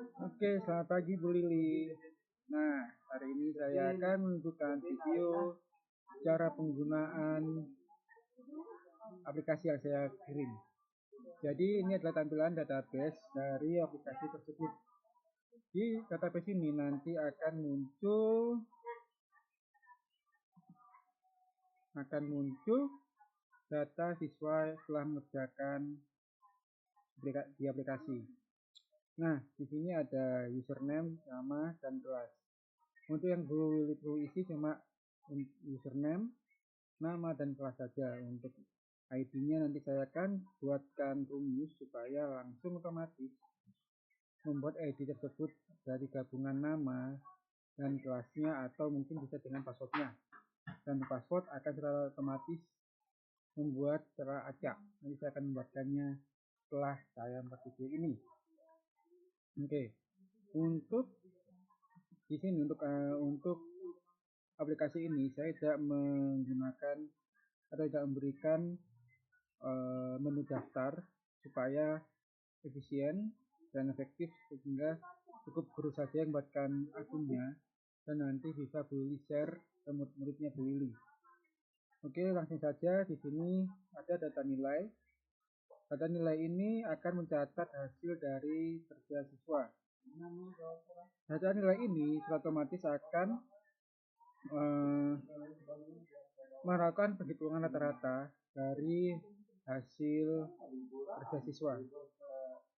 Oke, selamat pagi Bu Lili. Nah, hari ini saya akan menunjukkan video cara penggunaan aplikasi yang saya kirim. Jadi ini adalah tampilan database dari aplikasi tersebut. Di database ini nanti akan muncul data siswa setelah mengerjakan di aplikasi. Nah, di sini ada username, nama, dan kelas. Untuk yang perlu isi cuma username, nama, dan kelas saja. Untuk ID-nya nanti saya akan buatkan rumus supaya langsung otomatis membuat ID tersebut dari gabungan nama dan kelasnya, atau mungkin bisa dengan passwordnya. Dan password akan secara otomatis membuat secara acak. Nanti saya akan membuatkannya setelah saya membuat video ini. Oke, untuk di sini untuk aplikasi ini saya tidak menggunakan atau tidak memberikan menu daftar supaya efisien dan efektif, sehingga cukup guru saja yang buatkan akunnya dan nanti bisa Bu Lili share ke murid-muridnya Bu Lili. Oke, langsung saja. Di sini ada data nilai. Data nilai ini akan mencatat hasil dari kerja siswa. Data nilai ini otomatis akan melakukan perhitungan rata-rata dari hasil kerja siswa.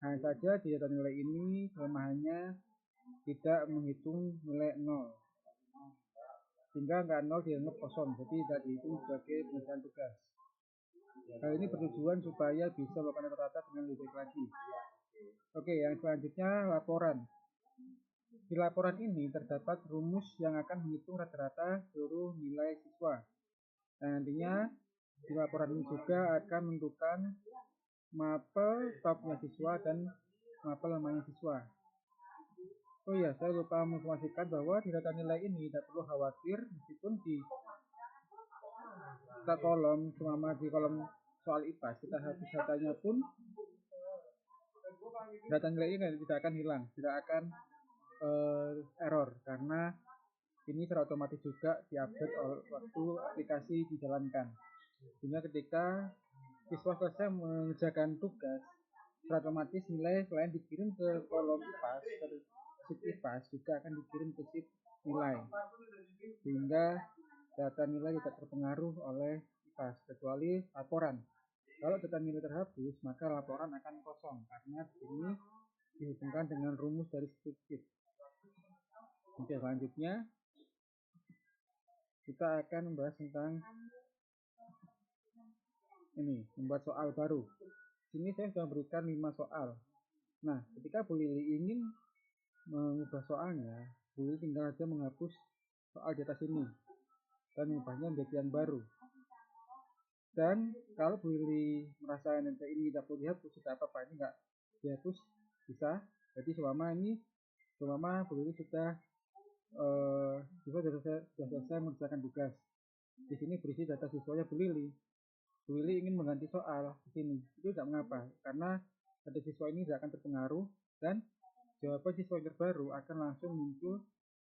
Hanya saja di data nilai ini kelemahannya tidak menghitung nilai 0, sehingga angka 0 dianggap kosong, jadi tidak dihitung sebagai penyelesaian tugas. Hal ini bertujuan supaya bisa melakukan rata-rata dengan lebih baik lagi. Oke, yang selanjutnya laporan. Di laporan ini terdapat rumus yang akan menghitung rata-rata seluruh nilai siswa. Dan nantinya di laporan ini juga akan menentukan mapel stopnya siswa dan mapel namanya siswa. Oh ya, saya lupa menginformasikan bahwa di data nilai ini tidak perlu khawatir, meskipun di kolom, selama di kolom soal IPA kita hapus datanya pun, data nilai ini tidak akan hilang, tidak akan error, karena ini secara otomatis juga diupdate waktu aplikasi dijalankan. Sehingga ketika siswa selesai mengerjakan tugas, secara otomatis nilai selain dikirim ke kolom IPAS, ke sheet IPAS, juga akan dikirim ke sheet nilai, sehingga data nilai tidak terpengaruh oleh IPAS kecuali laporan. Kalau data nilai terhapus, maka laporan akan kosong, karena di sini dihubungkan dengan rumus dari spreadsheet. Oke, selanjutnya kita akan membahas tentang ini, membuat soal baru. Sini saya sudah berikan 5 soal. Nah, ketika Bu Lili ingin mengubah soalnya, Bu Lili tinggal saja menghapus soal di atas ini dan mengubahnya menjadi yang baru. Dan kalau Bu Lili merasa nanti ini tidak perlu dihapus, tidak apa-apa, ini nggak dihapus, bisa. Jadi selama Bu Lili sudah selesai mengerjakan tugas. Di sini berisi data siswanya Bu Lili. Bu Lili ingin mengganti soal di sini, itu tidak mengapa, karena data siswa ini tidak akan terpengaruh dan jawaban siswa yang terbaru akan langsung muncul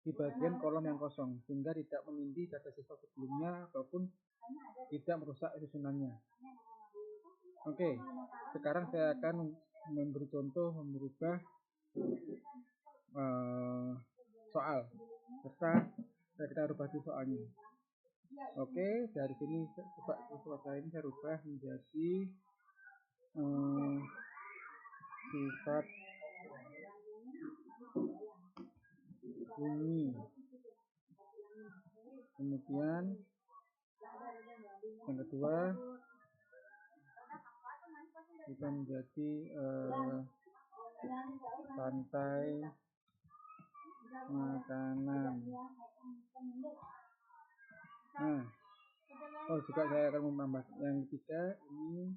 di bagian kolom yang kosong, sehingga tidak menindih data siswa sebelumnya ataupun tidak merusak susunannya. Oke, sekarang saya akan memberi contoh merubah soal serta kita rubah di soalnya. Oke, dari sini coba saya ini saya rubah menjadi sifat bunyi. Kemudian yang kedua kita menjadi rantai makanan. Nah, juga saya akan menambah yang ketiga ini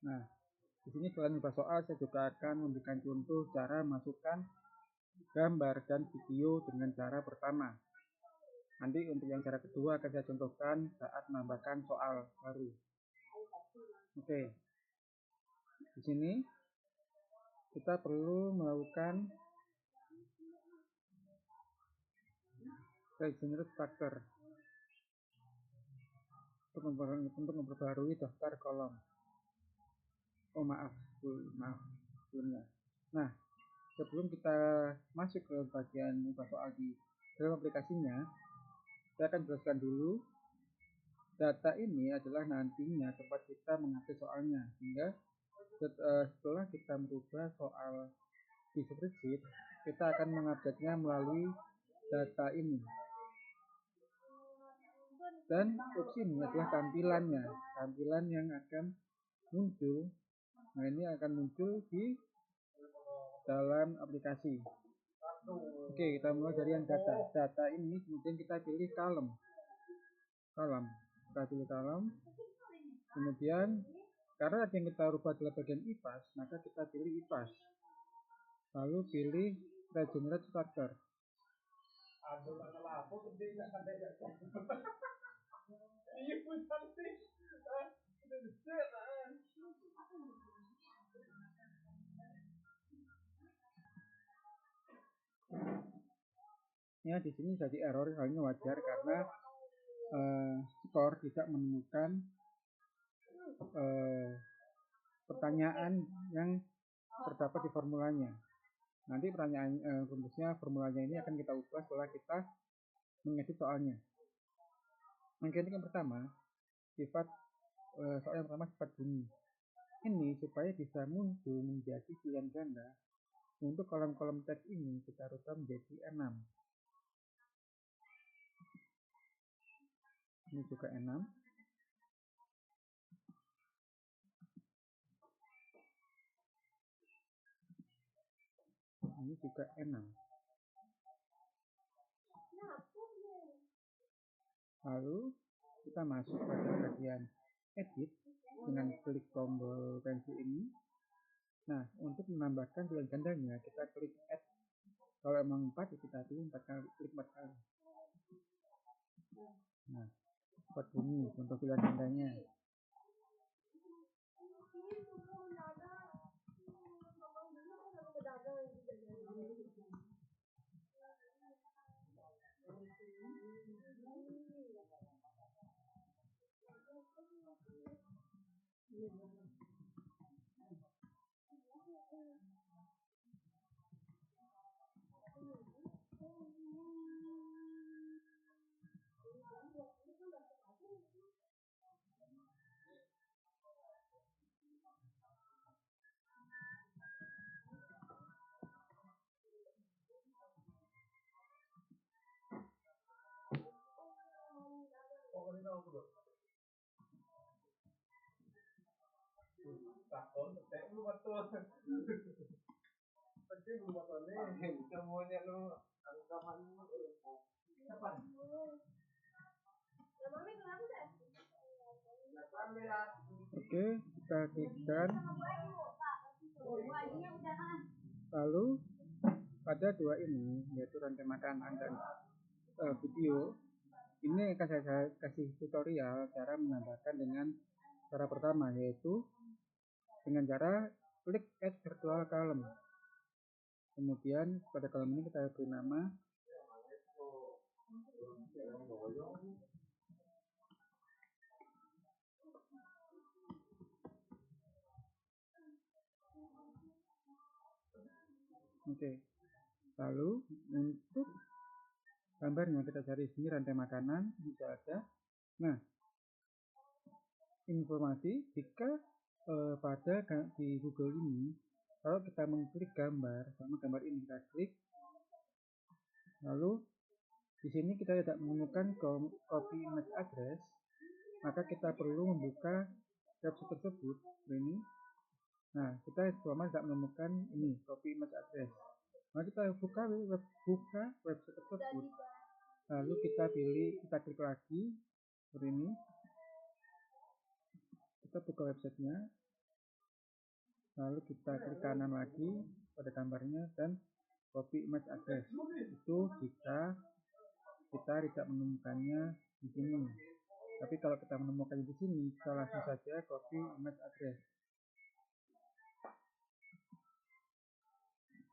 Nah, di sini selain membahas soal, saya juga akan memberikan contoh cara masukkan gambar dan video dengan cara pertama. Nanti untuk yang cara kedua akan saya contohkan saat menambahkan soal baru. Oke, di sini kita perlu melakukan regenerate structure untuk memperbarui daftar kolom. Oh maaf sebelumnya. Nah, sebelum kita masuk ke bagian membahas soal di dalam aplikasinya, saya akan jelaskan dulu data ini adalah nantinya tempat kita mengakses soalnya, sehingga setelah kita merubah soal di spreadsheet, kita akan mengupdate-nya melalui data ini. Dan opsi ini adalah tampilan yang akan muncul. Nah, ini akan muncul di dalam aplikasi. Oke, kita mulai dari yang data ini, kemudian kita pilih column. Kita pilih column, kemudian karena yang kita rubah adalah bagian IPAS, maka kita pilih IPAS, lalu pilih regenerate structure. Ya, di sini jadi error, halnya wajar karena skor tidak menemukan pertanyaan yang terdapat di formulanya. Nanti pertanyaan rumusnya formulanya ini akan kita ubah setelah kita mengedit soalnya. Mengganti yang pertama, soal yang pertama sifat bunyi. Ini supaya bisa muncul menjadi pilihan ganda. Untuk kolom-kolom teks ini kita rubah menjadi 6. Ini juga 6. Ini juga 6. Lalu kita masuk pada bagian edit dengan klik tombol pensil ini. Nah, untuk menambahkan pilihan gandanya kita klik add. Kalau emang 4 kita pilih 4 kali, klik 4 kali. Nah, 4 bunyi untuk pilihan gandanya. Oke, kita klikkan. Lalu pada dua ini, yaitu rantai makanan dan video, ini akan saya kasih tutorial cara menambahkan dengan cara pertama, yaitu dengan cara klik add virtual column. Kemudian pada kolom ini kita beri nama Oke. Lalu untuk gambarnya kita cari sini rantai makanan, bisa ada. Nah, informasi jika pada di Google ini, kalau kita mengklik gambar, sama gambar ini kita klik, lalu di sini kita tidak menemukan copy image address, maka kita perlu membuka website tersebut ini. Nah, kita selama tidak menemukan ini copy image address, maka kita buka website tersebut, lalu kita klik lagi seperti ini, kita buka websitenya, lalu kita klik kanan lagi pada gambarnya dan copy image address. Itu jika kita tidak menemukannya di sini. Tapi kalau kita menemukannya di sini, kita langsung saja copy image address.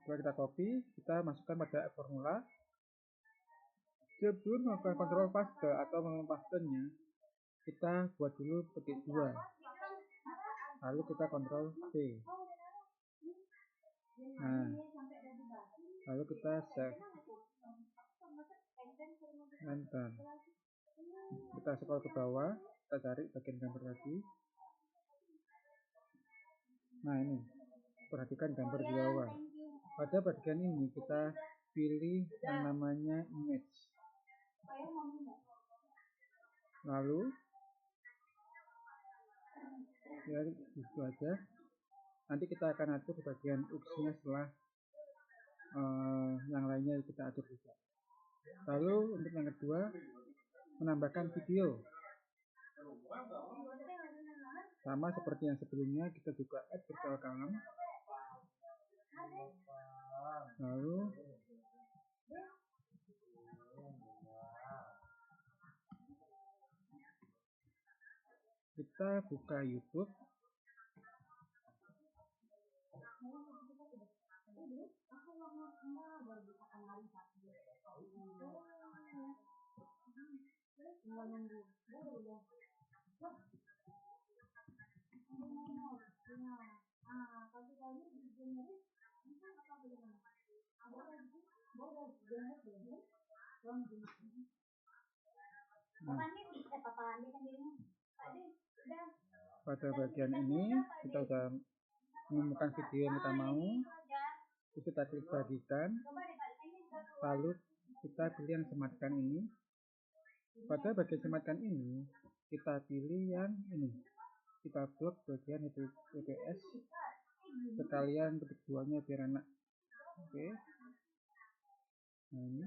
Setelah kita copy, kita masukkan pada formula. Sebelum melakukan kontrol paste atau mempastenya, kita buat dulu petik 2. Lalu kita kontrol V. Nah, lalu kita save. Enter. Kita scroll ke bawah, kita cari bagian gambar tadi. Nah, ini. Perhatikan gambar di bawah. Pada bagian ini kita pilih yang namanya image. Lalu ya itu aja. Nanti kita akan atur bagian UX-nya setelah yang lainnya kita atur juga. Lalu untuk yang kedua, menambahkan video. Sama seperti yang sebelumnya, kita juga add virtual column. Lalu kita buka YouTube. Nah, pada bagian ini kita sudah menemukan video yang kita mau. Terus kita klik bagikan. Lalu kita pilih yang sematkan ini. Pada bagian sematkan ini kita pilih yang ini. Kita blok bagian WPS sekalian petik 2-nya biar enak. Oke. Nah, ini.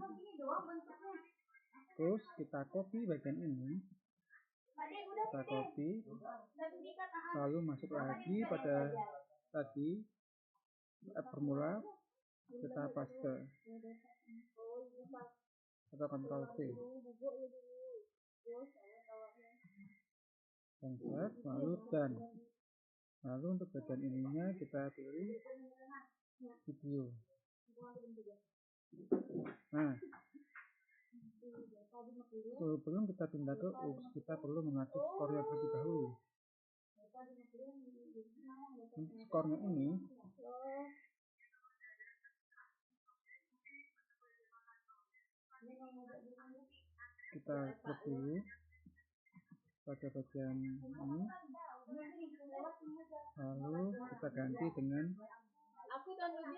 Terus kita copy bagian ini. Kita copy. Lalu masuk lagi pada tadi formula, kita paste atau Ctrl C. Insert, lalu dan. Lalu untuk bagian ininya kita pilih video. Nah, sebelum kita pindah ke UX, kita perlu mengatur skornya terlebih dahulu. Untuk skornya ini, kita klik dulu pada bagian ini, lalu kita ganti dengan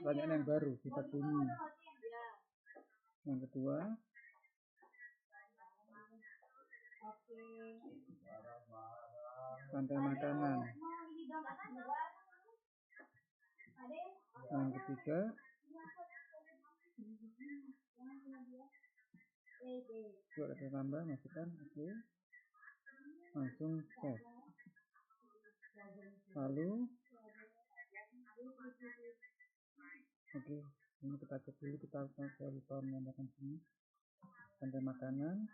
pertanyaan yang baru, sifat bunyi. Yang kedua, rantai makanan. Yang ketiga, buat ada tambah, masukkan, oke. Langsung save. Lalu oke, ini kita cek dulu, kita lupa menambahkan sini rantai makanan.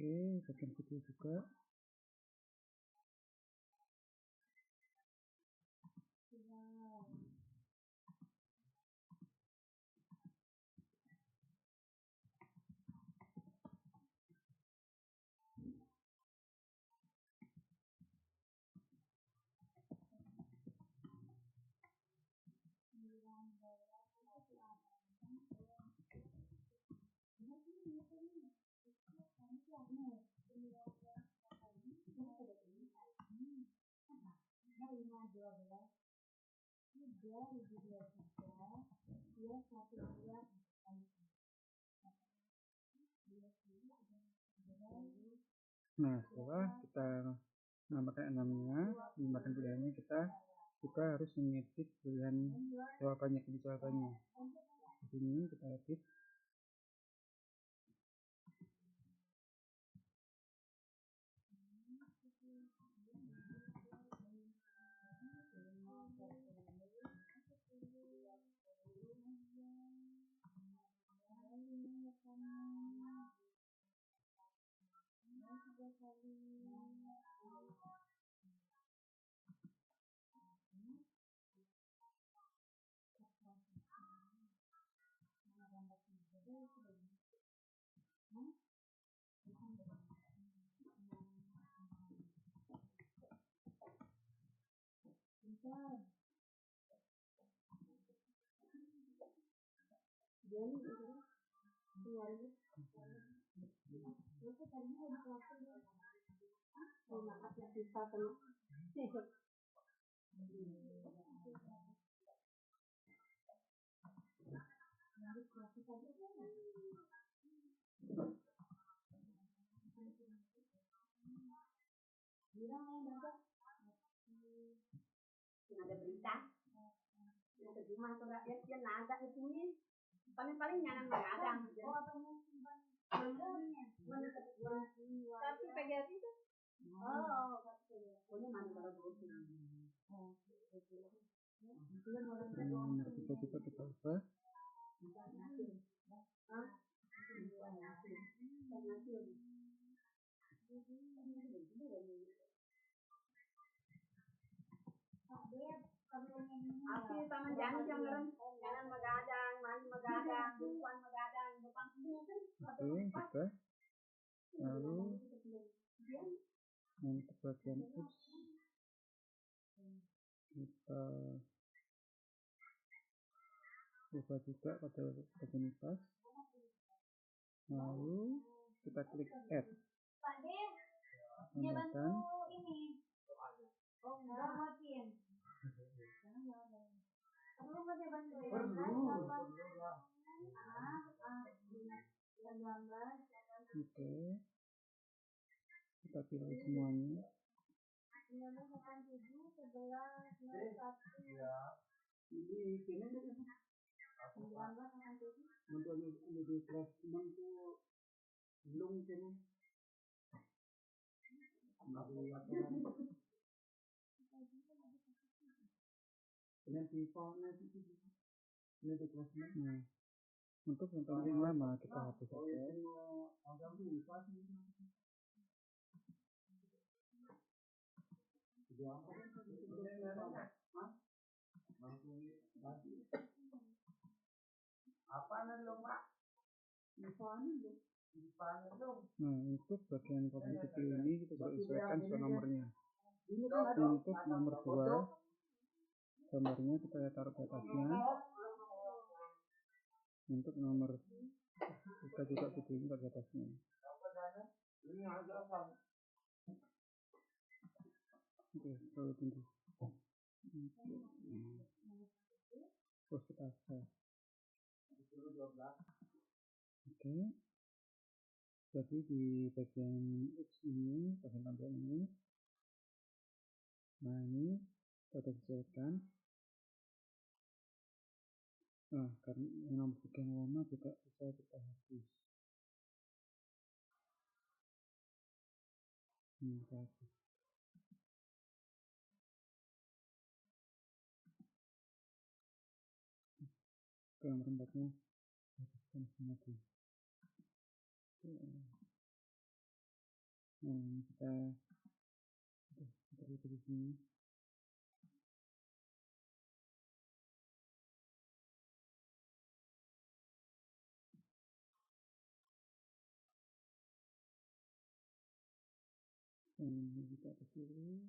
Oke, bagian video juga. Nah, setelah kita menambahkan enamnya, menambahkan pilihannya, kita juga harus mengedit pilihan jawabannya, kunci jawabannya. Di sini kita edit. Ada berita ada rumah atau rakyat yang ada itu nih paling jangan mengadang tapi PGRI itu pokoknya mana kalau begitu Nomor 3 juga kita ubah. Api paman jangan jangan megadang, mani megadang, bukan megadang, bukan Oke, juga. Lalu untuk bagian tips kita ubah juga pada bagian atas. Lalu kita klik add, tambahkan. Oke, kita pilih semuanya. Nah, untuk contoh yang lama kita hapus saja. Nah, untuk bagian profil video ini kita bisa sesuaikan sesuai nomornya. Untuk nomor 2 gambarnya kita taruh di atasnya. Untuk nomor 3 juga video ini taruh di atasnya. Oke, terlalu tinggi. Terus kita save. Oke, jadi di bagian X ini, bagian tampilan ini, nah ini kita sesuaikan. Nah, karena nomor 3 yang lama juga bisa kita hapus. Kita hapus. Gambar 4-nya hapuskan lagi. Nah, kita di sini. Ini kita atas dulu.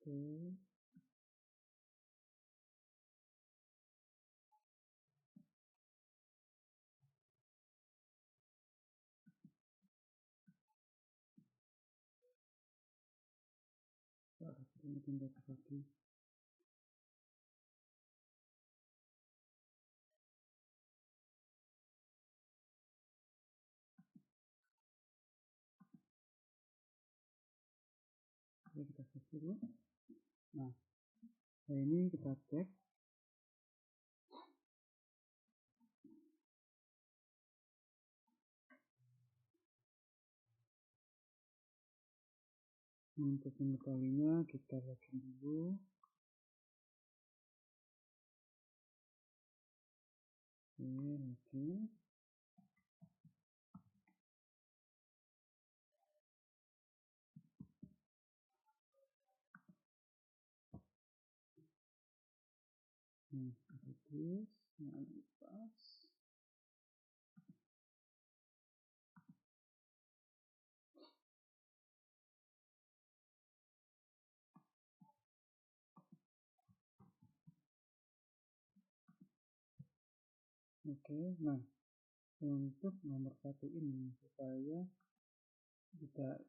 Oke. Ini pindah ke kaki. Oke, kita cek dulu. Nah, ini kita cek. Untuk mengetahuinya kita login dulu. Oke, login. Terus, pas. Oke, nah untuk nomor 1 ini supaya kita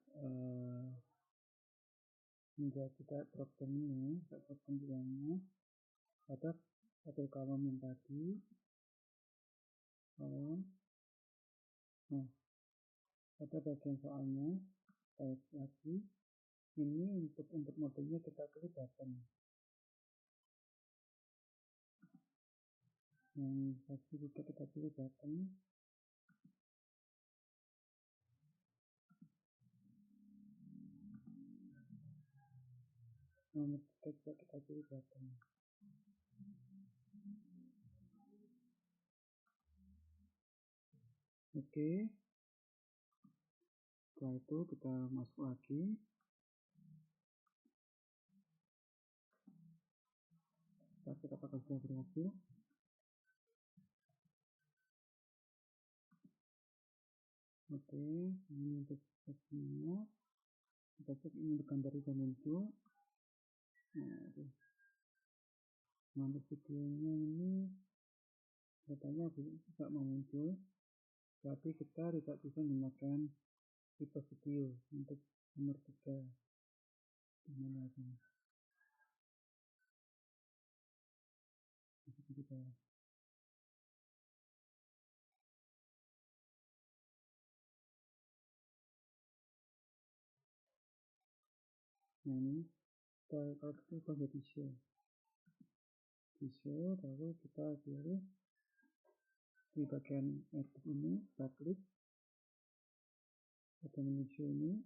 kita dropdown ini, dropdown bilangnya ada satu kolom yang tadi, kolom. Nah, pada bagian soalnya type lagi. Ini untuk modenya kita klik button. Yang satu juga kita pilih button. Nomor 3 juga kita pilih button. Oke. Setelah itu kita masuk lagi. Kita cek apakah sudah berhasil. Oke, ini untuk seksinya. Kita cek ini untuk gambar sudah muncul. Nah, untuk videonya ini katanya tidak mau muncul. Berarti kita tidak bisa menggunakan tipe video untuk nomor 3. Gimana lagi? Nah, ini kalau kita jadi show, lalu kita pilih di bagian edit ini, kita klik pada menu show ini,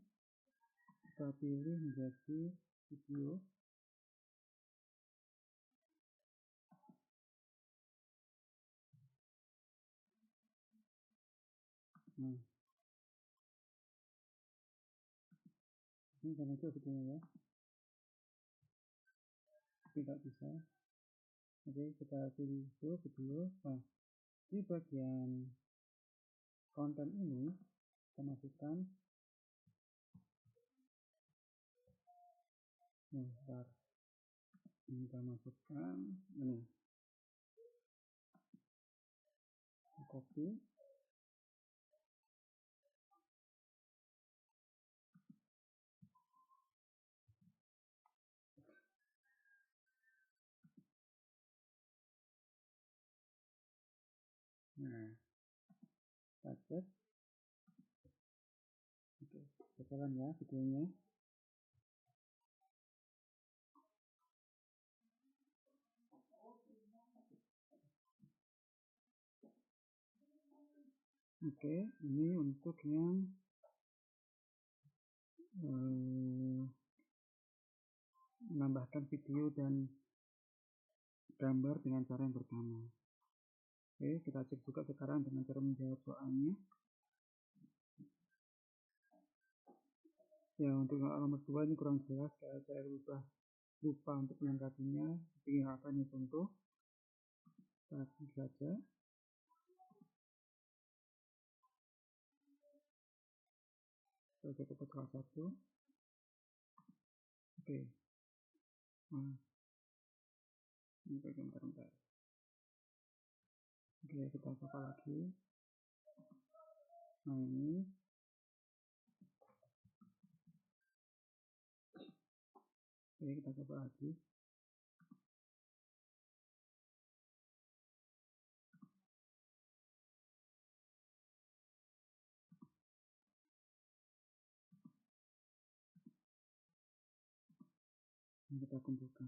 kita pilih menjadi video. Nah, ini kan itu videonya ya, tidak bisa. Oke, kita pilih show video. Nah, di bagian konten ini kita masukkan kita masukkan ini, copy. Nah, kita cek. Oke, jalan ya videonya. Oke, ini untuk yang menambahkan video dan gambar dengan cara yang pertama. Oke, kita cek juga sekarang dengan cara menjawab soalnya. Ya, untuk soal nomor 2 ini kurang jelas, saya lupa untuk melengkapinya. Ingin apa ini contoh? Tadi saja. Saya coba salah satu. Oke. Nah, ini bentar. Oke, kita coba lagi. Nah, ini. Oke, kita coba lagi. Ini kita kumpulkan.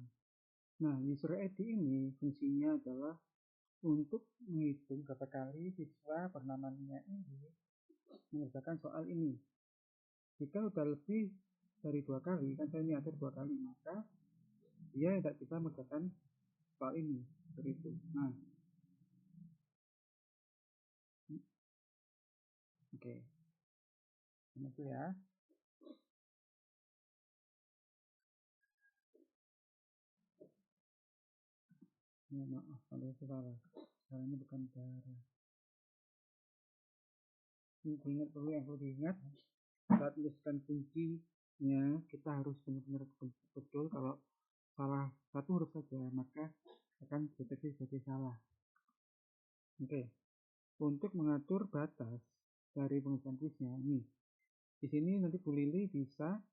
Nah, user ID ini fungsinya adalah untuk menghitung berapa kali siswa bernama Nia ini mengerjakan soal ini. Jika sudah lebih dari 2 kali, kan saya ini atur 2 kali, maka dia tidak bisa mengerjakan soal ini. Seperti itu. Nah, oke. Itu ya. Ya, maaf kalau salah. Soal ini bukan darah. Ingat perlu yang perlu diingat saat menuliskan kuncinya kita harus benar-benar betul. Kalau salah satu huruf saja maka akan deteksi sebagai salah. Oke. Untuk mengatur batas dari pengerjaan kuisnya ini, di sini nanti Bu Lili bisa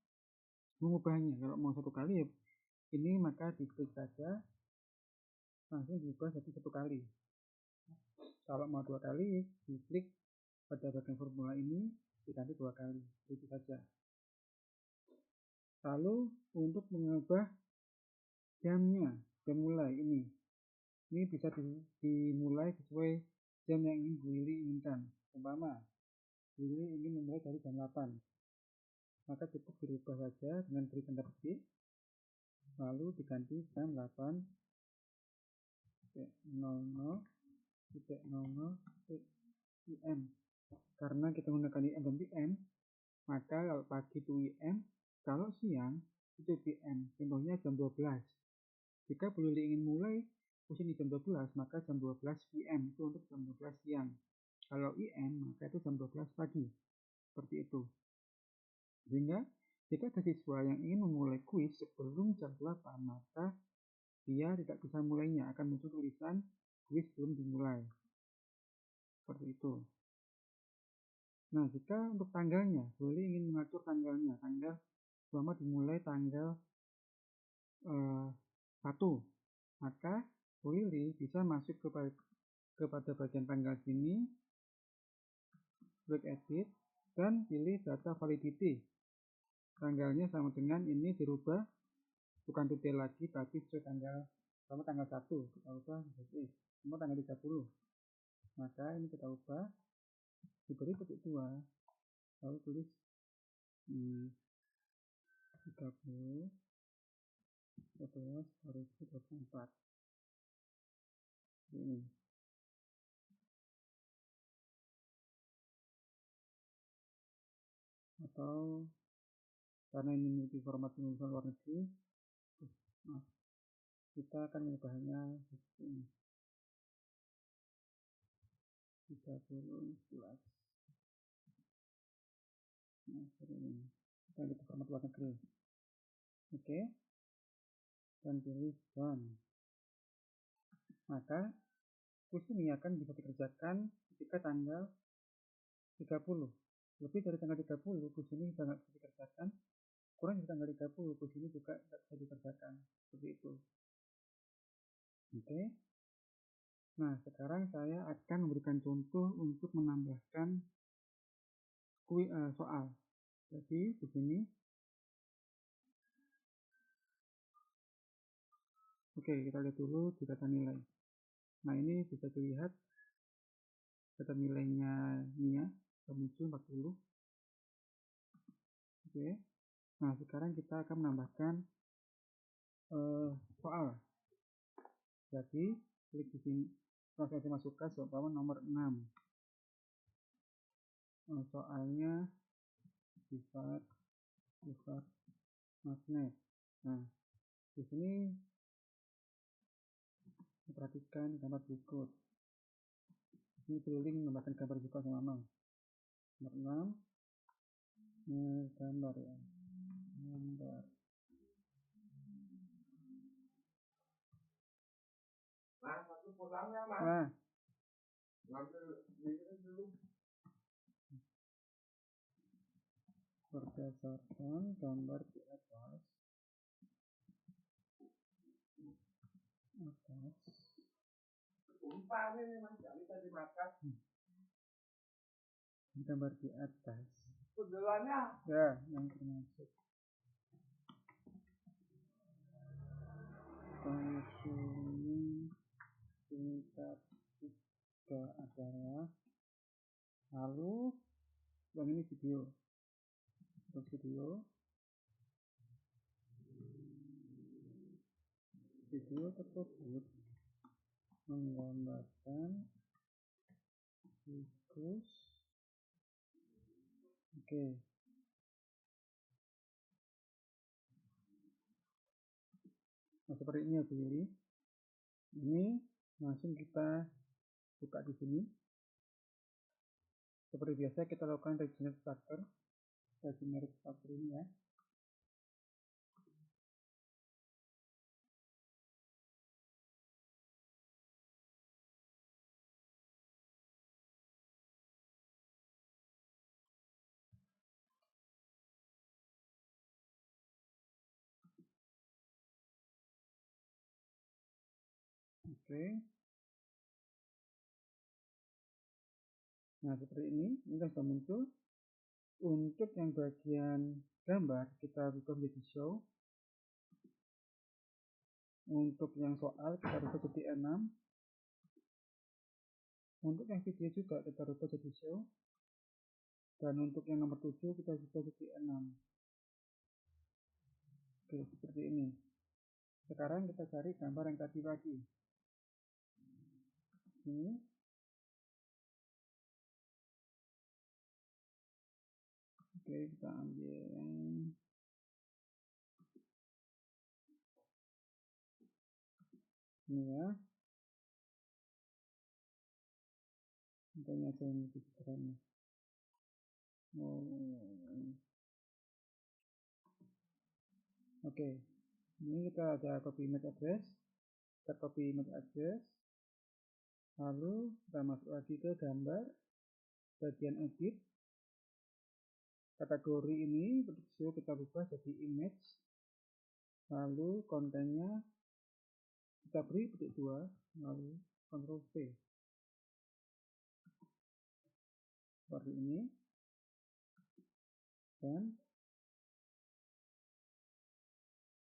mengubahnya. Kalau mau 1 kali ya ini, maka diklik saja langsung diubah jadi 1 kali. Kalau mau 2 kali diklik pada bagian formula ini diganti 2 kali, itu saja. Lalu untuk mengubah jamnya, jam mulai ini bisa dimulai sesuai jam yang ingin Bu Lili inginkan. Umpama Bu Lili ingin memulai dari jam 8, maka cukup dirubah saja dengan beri tanda petik lalu diganti jam 8.00 PM. Karena kita menggunakan IM dan PM, maka kalau pagi itu IM, kalau siang itu PM. Contohnya jam 12. Jika Bu Lili ingin mulai posisi jam 12, maka jam 12 PM itu untuk jam 12 siang. Kalau IM, maka itu jam 12 pagi. Seperti itu. Sehingga jika ada siswa yang ingin memulai kuis sebelum jam 8, maka dia tidak bisa mulainya, akan muncul tulisan kuis belum dimulai. Seperti itu. Nah, jika untuk tanggalnya, Bu Lili ingin mengatur tanggalnya, tanggal selama dimulai tanggal 1, maka Bu Lili bisa masuk kepada bagian tanggal sini, klik edit, dan pilih data validity. Tanggalnya sama dengan ini dirubah, bukan detail lagi, tapi sesuai tanggal, sama tanggal 1, kita ubah menjadi sama tanggal 30. Maka ini kita ubah, diberi petik 2, lalu tulis 30 2024 ini. Atau karena ini memiliki format penulisan luar negeri, kita akan mengubahnya ini 30/11. Nah, seperti ini. Kita lihat format luar negeri. Oke. Dan pilih done. Maka kuis ini akan bisa dikerjakan ketika tanggal 30. Lebih dari tanggal 30, kuis ini sudah nggak bisa dikerjakan. Kurang dari tanggal 30, kuis ini juga tidak bisa dikerjakan. Seperti itu. Oke. Nah, sekarang saya akan memberikan contoh untuk menambahkan soal. Jadi di sini, oke, kita lihat dulu di data nilai. Nah, ini bisa dilihat data nilainya Nia muncul 40. Oke, Nah, sekarang kita akan menambahkan soal. Jadi klik di sini, langsung saya masukkan soal nomor 6. Soalnya sifat magnet. Nah, di sini perhatikan gambar berikut. Ini keliling menambahkan gambar juga sama nomor 6. Gambar ya. Gambar. Nah, berdasarkan gambar di atas gambar di atas ya yang termasuk konsumsi tingkat 3 adalah, lalu yang ini video tersebut menggambarkan siklus. Oke. Nah, seperti ini ya, pilih. Ini langsung kita buka di sini. Seperti biasa kita lakukan regenerate structure ini ya. Oke. Nah, seperti ini kan sudah muncul. Untuk yang bagian gambar kita buka menjadi show. Untuk yang soal kita rubah jadi 6. Untuk yang video juga kita rubah jadi show. Dan untuk yang nomor 7 kita rubah jadi 6. Oke, seperti ini. Sekarang kita cari gambar yang tadi lagi. Ini. Oke, kita ambil yang ini ya. Contohnya aja ini pikirannya. Oke. Ini kita ada copy image address. Kita copy image address. Lalu kita masuk lagi ke gambar, bagian edit. Kategori ini show kita ubah jadi image. Lalu kontennya kita beri petik 2, lalu Ctrl V. Seperti ini. Dan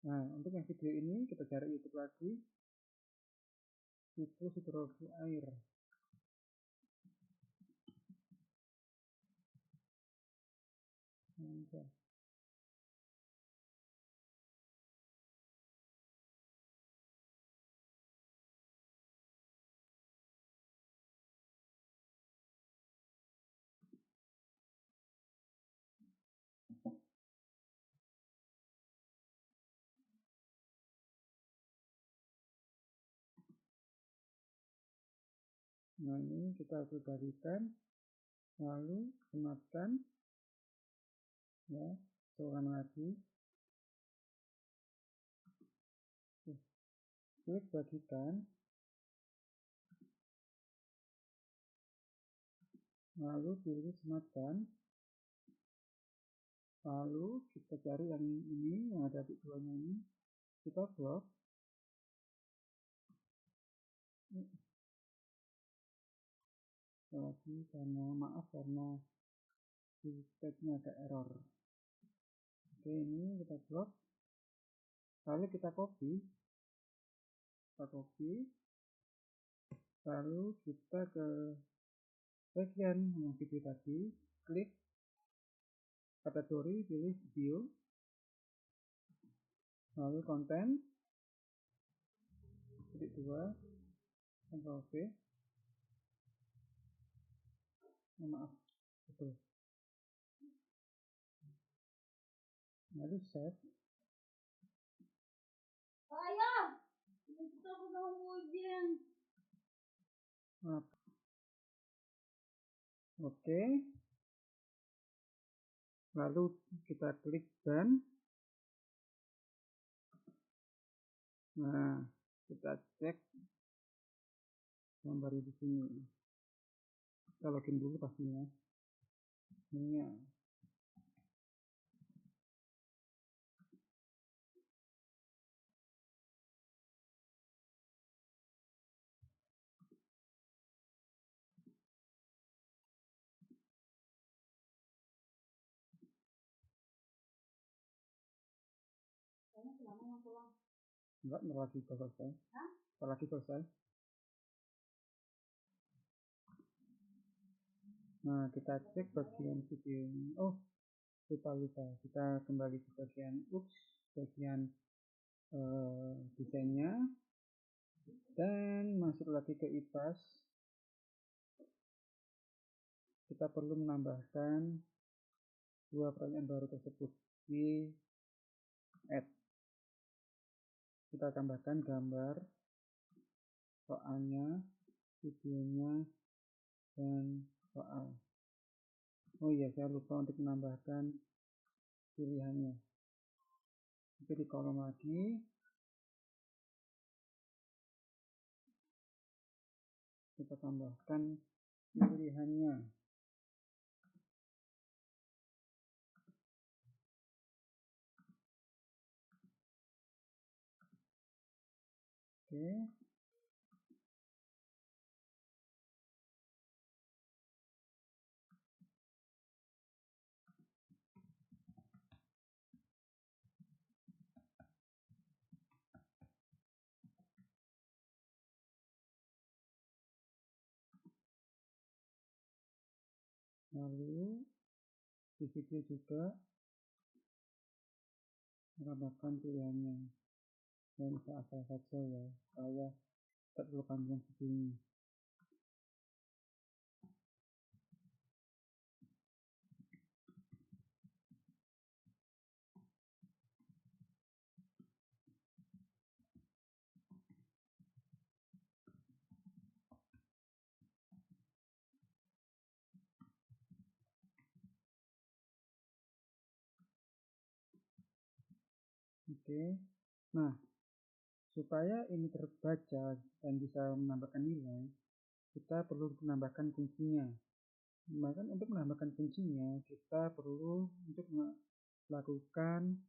nah, untuk yang video ini kita cari YouTube lagi. Siklus hidrologi air. Nah, ini kita pribadikan, lalu sematkan ya, coba lagi. Klik bagikan, lalu pilih sematkan, lalu kita cari yang ini, yang ada titik 2 nya ini, kita blok. Lagi karena maaf karena sistemnya ada error. Oke, ini kita blok, lalu kita copy, lalu kita ke bagian yang video tadi, klik kategori, pilih video, lalu konten titik 2, Ctrl V, maaf, betul, lalu save. Oke, lalu kita klik done. Nah, kita cek gambarnya di sini. Kita login dulu pastinya. Ini ya. Enggak, lagi selesai. Lagi selesai. Nah, kita cek bagian video ini. Oh, lupa. Kita kembali ke bagian bagian desainnya, dan masuk lagi ke iPass. Kita perlu menambahkan dua pertanyaan baru tersebut di add. Kita tambahkan gambar soalnya, videonya, dan soal. Oh iya, saya lupa untuk menambahkan pilihannya. Oke, di kolom lagi kita tambahkan pilihannya. Oke, lalu di video juga menambahkan pilihannya, dan bisa asal saja ya, saya tak perlu panjang segini. Oke, nah supaya ini terbaca dan bisa menambahkan nilai, kita perlu menambahkan kuncinya. Maka untuk menambahkan kuncinya, kita perlu untuk melakukan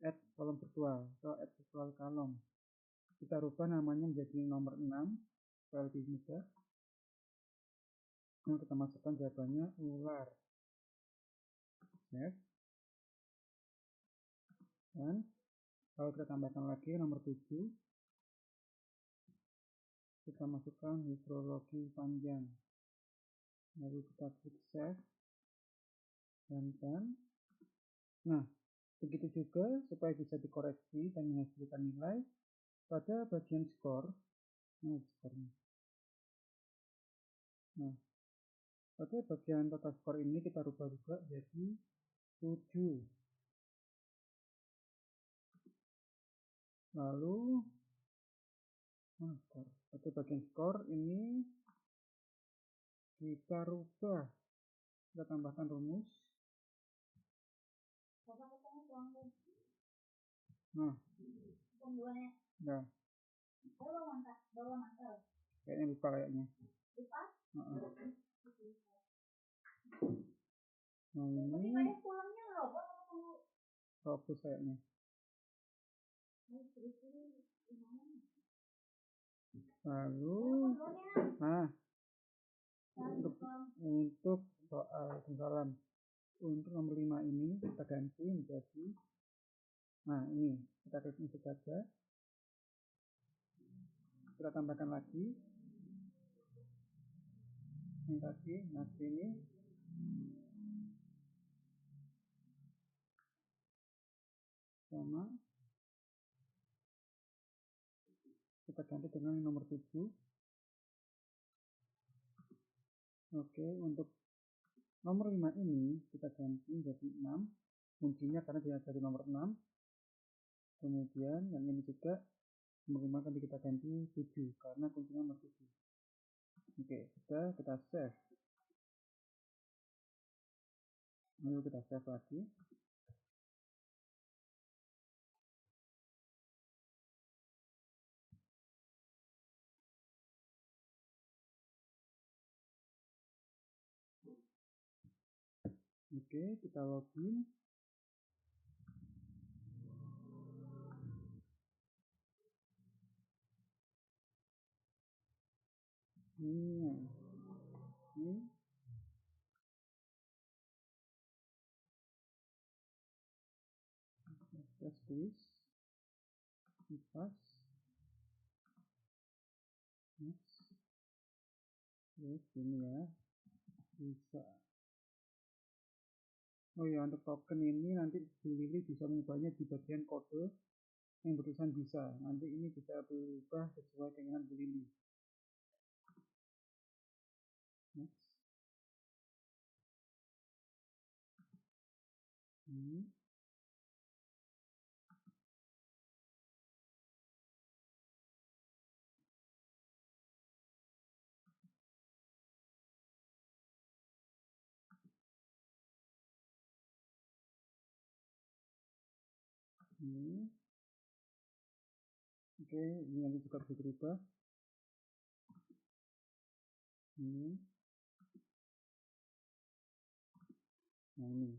add kolom virtual atau add virtual column. Kita rubah namanya menjadi nomor 6 supaya lebih mudah. Nah, kita masukkan jawabannya ular. Save. Dan kalau kita tambahkan lagi nomor 7, kita masukkan hidrologi panjang. Lalu kita klik save dan done. Nah, begitu juga supaya bisa dikoreksi dan menghasilkan nilai pada bagian skor. Nah, skornya. Nah, pada bagian total skor ini kita rubah juga jadi 7. Lalu pada bagian skor ini kita rubah, kita tambahkan rumus. Nah, nah, kayaknya lupa kayaknya. Nah, ini fokus kayaknya. Lalu, nah, untuk soal penggalan untuk nomor 5 ini kita ganti menjadi, nah ini kita klik insert saja, kita tambahkan lagi yang tadi. Nah, sini sama kita ganti dengan nomor 7. Oke, untuk nomor 5 ini kita ganti jadi 6 kuncinya karena dia dari nomor 6. Kemudian yang ini juga nomor 5 kan kita ganti 7 karena kuncinya nomor 7. Oke, kita save. Lalu kita save lagi. Oke, kita login. Ini tulis kipas terus ini ya bisa. Oh ya, untuk token ini nanti Bu Lili bisa mengubahnya di bagian kode yang bertulisan bisa. Nanti ini bisa berubah sesuai keinginan Bu Lili. Next. Ini. Ini. Oke, ini nanti juga bisa berubah. Ini. Nah ini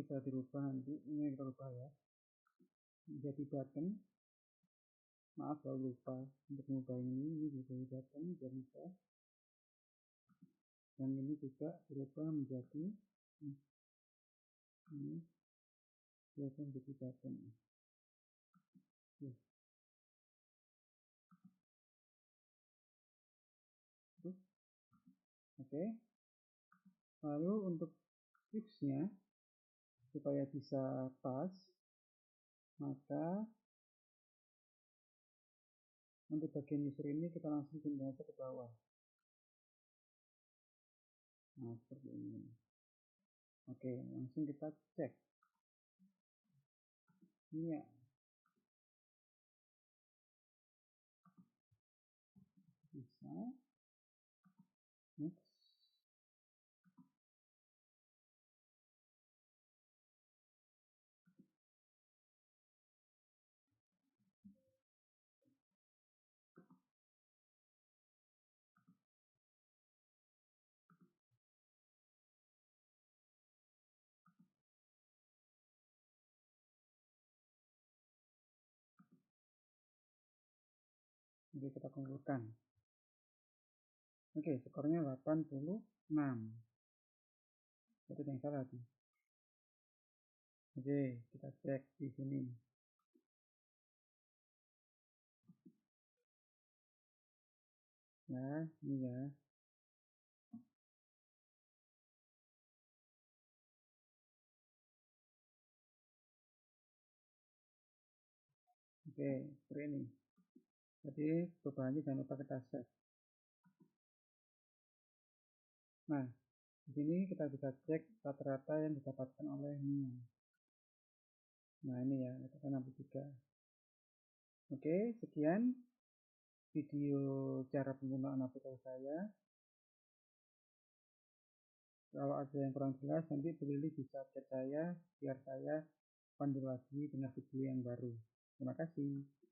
bisa dirubah nanti. Ini kita rubah ya. Jadi button. Maaf kalau lupa untuk mengubah ini bisa jadi button biar bisa. Dan ini juga dirubah menjadi ini dirubah menjadi button. Oke. Lalu untuk fixnya supaya bisa pas, maka untuk bagian user ini kita langsung pindah ke bawah. Nah, seperti ini. Oke, langsung kita cek. Ini ya. Bisa. Next. Jadi kita kumpulkan. Oke, skornya 86. Jadi yang salah tadi. Oke, kita cek di sini. Ya, ini ya. Oke, seperti ini. Jadi perubahannya jangan lupa kita save. Nah, di sini kita bisa cek rata-rata yang didapatkan oleh Mia. Nah, ini ya, katakan 63. Oke, sekian video cara penggunaan aplikasi saya. Kalau ada yang kurang jelas, nanti Bu Lili bisa chat saya biar saya pandu lagi dengan video yang baru. Terima kasih.